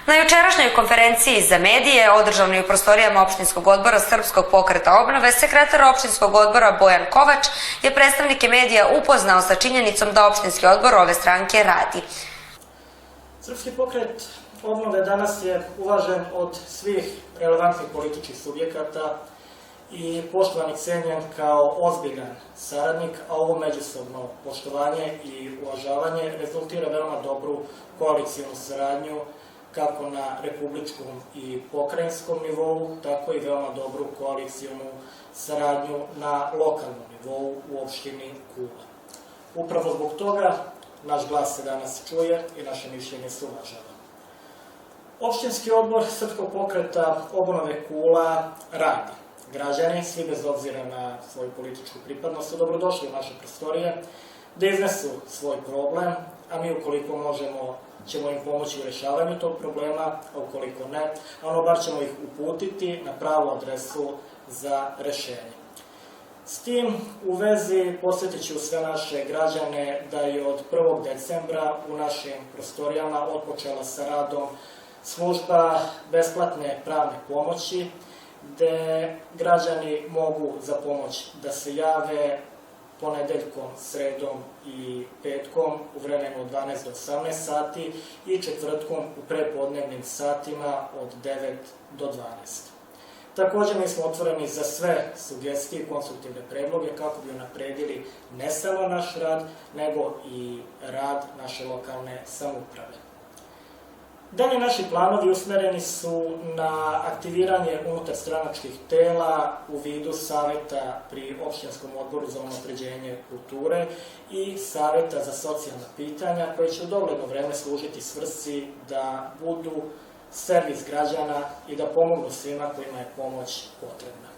Na jučerašnjoj konferenciji za medije, održanoj u prostorijama opštinskog odbora Srpskog pokreta obnove, sekretar opštinskog odbora Bojan Kovač je predstavnike medija upoznao sa činjenicom da opštinski odbor ove stranke radi. Srpski pokret obnove danas je uvažen od svih relevantnih političkih subjekata i poštovan i cenjen kao ozbiljan saradnik, a ovo međusobno poštovanje i uvažavanje rezultira veoma dobru koalicijnu saradnju kako na republičkom i pokrajinskom nivou, tako i veoma dobru koalicijnu saradnju na lokalnom nivou u opštini Kula. Upravo zbog toga naš glas se danas čuje i naše mišljenje se uvažava. Opštinski odbor Srpskog pokreta obnove Kula radi. Građani, svi bez obzira na svoju političku pripadnost, su dobrodošli u naše prostorije da iznesu svoj problem, a mi ukoliko možemo ćemo im pomoći u rešavanju tog problema, a ukoliko ne, bar ćemo ih uputiti na pravu adresu za rešenje. S tim u vezi posjetit ću sve naše građane da je od 1. decembra u našim prostorijama otpočela sa radom služba besplatne pravne pomoći, gde građani mogu za pomoć da se jave ponedeljkom, sredom i petkom u vremenu od 12 do 18 sati i četvrtkom u prepodnevnim satima od 9 do 12. Također mi smo otvoreni za sve sugestije i konstruktivne predloge kako bi unapredili ne samo naš rad, nego i rad naše lokalne samouprave. Dalje naši planovi usmereni su na aktiviranje unutarstranačkih tela u vidu saveta pri opštinskom odboru za unapređenje kulture i saveta za socijalna pitanja koje će u dogledno vreme služiti svrsi da budu servis građana i da pomognu svima kojima je pomoć potrebna.